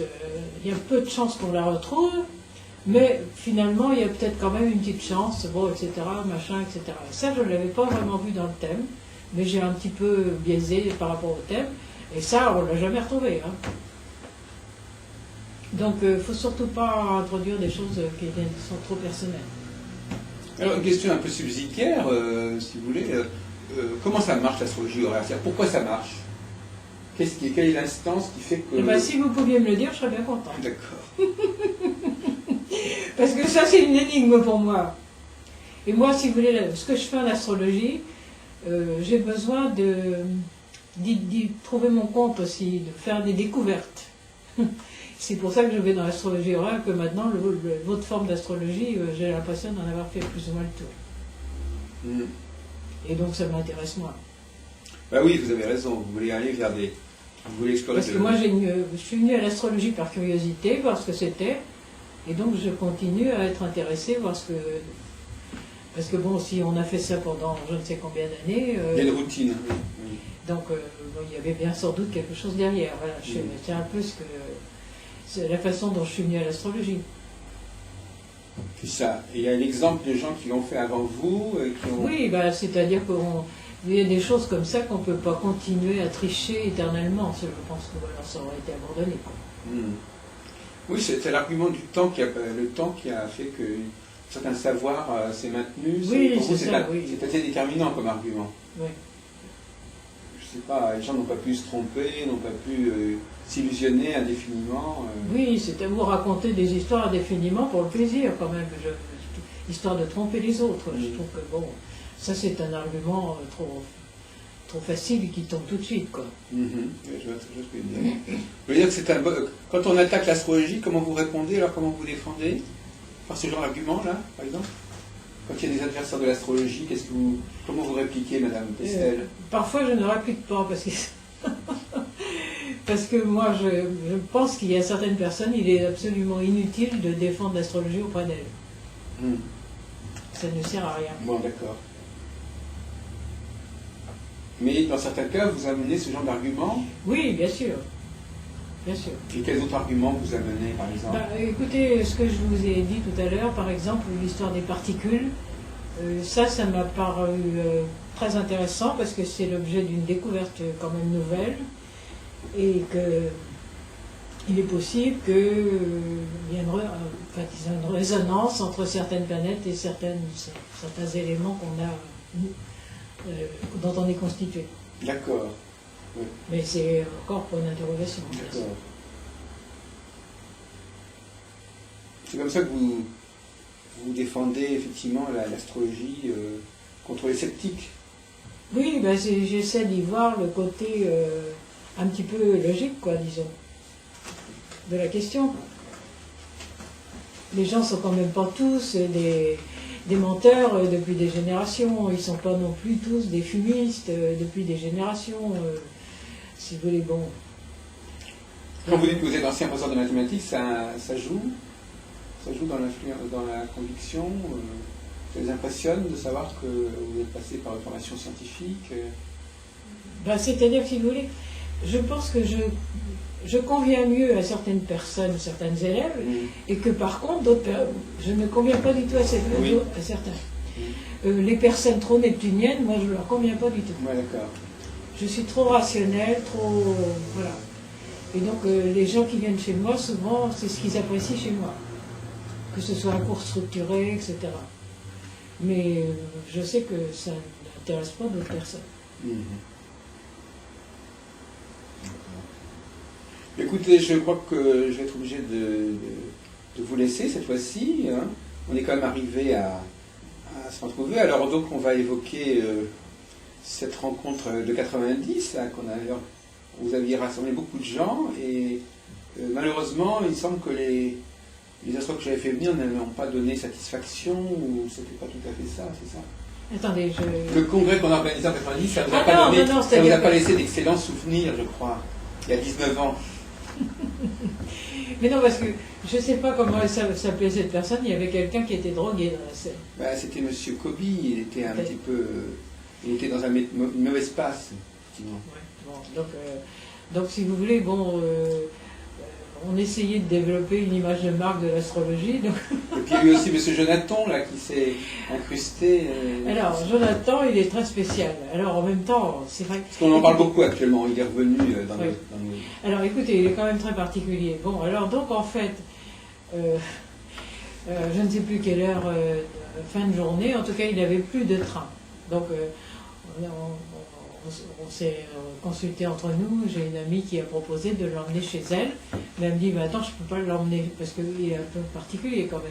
C: il y a peu de chances qu'on la retrouve, mais finalement, il y a peut-être quand même une petite chance, bon, etc., machin, etc. Et ça, je ne l'avais pas vraiment vu dans le thème, mais j'ai un petit peu biaisé par rapport au thème, et ça, on ne l'a jamais retrouvé. Hein. Donc, il ne faut surtout pas introduire des choses qui sont trop personnelles.
B: Alors, une question un peu subsidiaire, si vous voulez. Comment ça marche l'astrologie horaire? C'est-à-dire, pourquoi ça marche? Quelle est l'instance qui fait que...
C: Eh ben, si vous pouviez me le dire, je serais bien content.
B: D'accord.
C: Parce que ça, c'est une énigme pour moi. Et moi, si vous voulez, ce que je fais en astrologie, j'ai besoin d'y trouver mon compte aussi, de faire des découvertes. C'est pour ça que je vais dans l'astrologie horaire, que maintenant, votre forme d'astrologie, j'ai l'impression d'en avoir fait plus ou moins le tour.
B: Mm.
C: Et donc, ça m'intéresse moins.
B: Bah oui, vous avez raison, vous voulez aller vers des... Vous voulez explorer...
C: Parce que moi, je suis venue à l'astrologie par curiosité, voir ce que c'était, et donc je continue à être intéressée, voir ce que... Parce que bon, si on a fait ça pendant je ne sais combien d'années...
B: Il y a une routine. Oui.
C: Donc, bon, il y avait bien sans doute quelque chose derrière. Voilà, c'est un peu c'est la façon dont je suis venue à l'astrologie.
B: C'est ça. Et il y a l'exemple de gens qui l'ont fait avant vous, qui ont...
C: Oui, bah, c'est-à-dire qu'il y a des choses comme ça qu'on ne peut pas continuer à tricher éternellement. Je pense que voilà, ça aurait été abandonné. Quoi.
B: Oui, c'est l'argument du temps qui a fait que certains savoirs s'est maintenu.
C: Oui,
B: pour vous,
C: c'est
B: assez déterminant comme argument.
C: Oui.
B: Je sais pas, les gens n'ont pas pu se tromper, n'ont pas pu s'illusionner indéfiniment.
C: Oui, c'est à vous raconter des histoires indéfiniment pour le plaisir quand même, histoire de tromper les autres. Je trouve que bon, ça c'est un argument trop facile qui tombe tout de suite, quoi.
B: Je vois ce que je veux dire. Je veux dire que c'est quand on attaque l'astrologie, comment vous répondez, alors comment vous défendez par ce genre d'argument-là, par exemple? Quand il y a des adversaires de l'astrologie, comment vous répliquez, Madame Pestel?
C: Parfois je ne réplique pas parce que parce que moi je pense qu'il y a certaines personnes, il est absolument inutile de défendre l'astrologie auprès d'elles. Ça ne sert à rien.
B: Bon, d'accord. Mais dans certains cas, vous amenez ce genre d'argument?
C: Oui, bien sûr. Bien sûr.
B: Et quels autres arguments vous amenez, par exemple?
C: Écoutez, ce que je vous ai dit tout à l'heure, par exemple, l'histoire des particules, ça m'a paru très intéressant parce que c'est l'objet d'une découverte quand même nouvelle et qu'il est possible qu'il y ait une résonance entre certaines planètes et certains éléments dont on est constitué.
B: D'accord. Oui.
C: Mais c'est encore pour une interrogation.
B: D'accord. C'est comme ça que vous défendez effectivement l'astrologie contre les sceptiques.
C: Oui, ben j'essaie d'y voir le côté un petit peu logique, quoi, disons, de la question. Les gens sont quand même pas tous des menteurs depuis des générations. Ils sont pas non plus tous des fumistes depuis des générations. Si vous voulez, bon.
B: Quand vous dites que vous êtes ancien professeur de mathématiques, ça joue? Ça joue dans la conviction. Ça les impressionne de savoir que vous êtes passé par une formation scientifique.
C: Ben, c'est-à-dire que si vous voulez, je pense que je conviens mieux à certaines personnes, certains élèves, et que par contre, d'autres, je ne conviens pas du tout à certains. Les personnes trop neptuniennes, moi je ne leur conviens pas du tout.
B: Ouais, d'accord.
C: Je suis trop rationnelle, trop... voilà. Et donc les gens qui viennent chez moi, souvent, c'est ce qu'ils apprécient chez moi. Que ce soit un cours structuré, etc. Mais je sais que ça n'intéresse pas d'autres personnes.
B: Écoutez, je crois que je vais être obligé de vous laisser cette fois-ci. Hein. On est quand même arrivé à se retrouver. Alors donc on va évoquer cette rencontre de 90, hein, vous aviez rassemblé beaucoup de gens et malheureusement il semble que les astros que j'avais fait venir n'ont pas donné satisfaction ou c'était pas tout à fait ça, c'est ça?
C: Attendez,
B: Le congrès qu'on a organisé en 90, ça ne vous a pas laissé d'excellents souvenirs, je crois, il y a 19 ans.
C: Mais non, parce que je ne sais pas comment s'appelait cette personne, il y avait quelqu'un qui était drogué dans la scène.
B: Bah, c'était M. Kobi, il était un petit peu... il était dans une mauvaise passe, effectivement.
C: Ouais, bon, donc si vous voulez, bon, on essayait de développer une image de marque de l'astrologie. Donc...
B: Et puis il y a eu aussi M. Jonathan, là, qui s'est incrusté.
C: Alors, Jonathan, il est très spécial. Alors, en même temps, c'est vrai...
B: Parce qu'on en parle beaucoup actuellement, il est revenu dans
C: oui.
B: nos...
C: Alors, écoutez, il est quand même très particulier. Bon, alors, donc, en fait, je ne sais plus quelle heure, fin de journée, en tout cas, il n'avait plus de train. Donc, on s'est consulté entre nous, j'ai une amie qui a proposé de l'emmener chez elle, mais elle me dit, mais attends, je ne peux pas l'emmener, parce qu'il est un peu particulier quand même.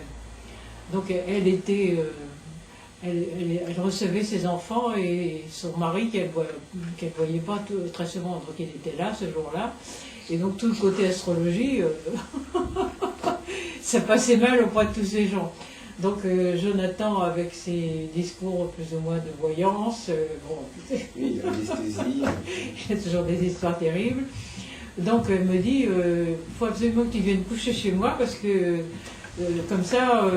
C: Donc elle était, elle recevait ses enfants et son mari qu'elle ne voyait pas très souvent, donc il était là ce jour-là, et donc tout le côté astrologie, ça passait mal auprès de tous ces gens. Donc Jonathan, avec ses discours plus ou moins de voyance, bon,
B: oui, il y a l'anesthésie.
C: il y a toujours des histoires terribles. Donc elle me dit, faut absolument que tu viennes coucher chez moi parce que comme ça,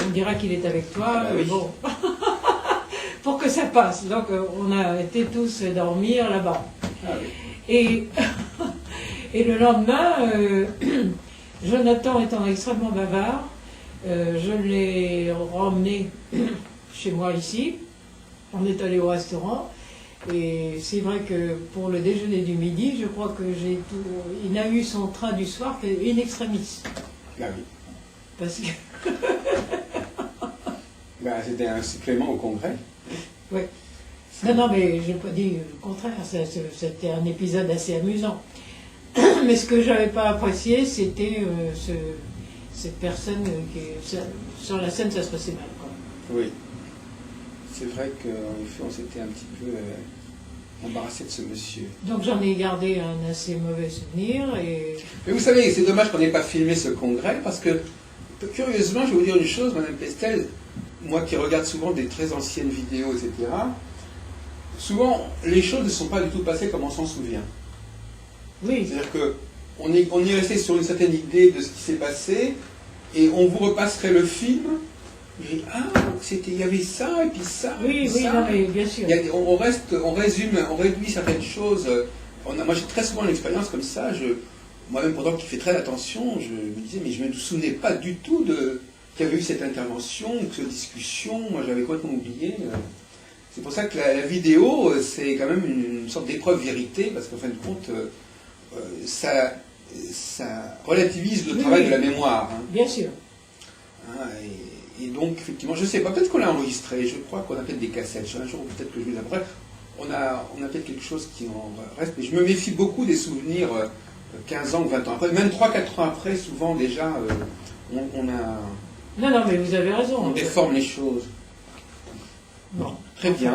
C: on dira qu'il est avec toi.
B: Ah bah oui.
C: Bon, pour que ça passe. Donc on a été tous dormir là-bas.
B: Ah oui.
C: Et le lendemain, Jonathan étant extrêmement bavard, je l'ai ramené chez moi ici. On est allé au restaurant. Et c'est vrai que pour le déjeuner du midi, je crois que il n'a eu son train du soir qu'in extremis.
B: Ah oui.
C: Parce que...
B: c'était un supplément au congrès.
C: Oui. Non, mais je n'ai pas dit le contraire. C'était un épisode assez amusant. Mais ce que je n'avais pas apprécié, c'était cette personne sur la scène, ça se passait mal. Quoi.
B: Oui. C'est vrai qu'en effet, on s'était un petit peu embarrassé de ce monsieur.
C: Donc j'en ai gardé un assez mauvais souvenir.
B: Mais vous savez, c'est dommage qu'on n'ait pas filmé ce congrès, parce que, curieusement, je vais vous dire une chose, Madame Pestel, moi qui regarde souvent des très anciennes vidéos, etc., souvent, les choses ne sont pas du tout passées comme on s'en souvient.
C: Oui.
B: C'est-à-dire qu'on est resté sur une certaine idée de ce qui s'est passé, et on vous repasserait le film, et il y avait ça, et puis ça,
C: oui,
B: et puis
C: oui,
B: ça.
C: Non, mais bien sûr.
B: On résume, on réduit certaines choses. Moi, j'ai très souvent l'expérience comme ça. Moi-même, pendant qu'il fait très attention, je me disais, mais je ne me souvenais pas du tout qu'il y avait eu cette intervention, cette discussion. Moi, j'avais complètement oublié. C'est pour ça que la vidéo, c'est quand même une sorte d'épreuve vérité, parce qu'en fin de compte, ça relativise le travail de la mémoire. Hein.
C: Bien sûr.
B: Et donc, effectivement, je ne sais pas, peut-être qu'on l'a enregistré, je crois qu'on a peut-être des cassettes, un jour peut-être que je les après. On a peut-être quelque chose qui en reste, mais je me méfie beaucoup des souvenirs 15 ans ou 20 ans après, même 3-4 ans après, souvent déjà, on a...
C: Non, mais vous avez raison.
B: On déforme les choses.
C: Bon.
B: Très bien.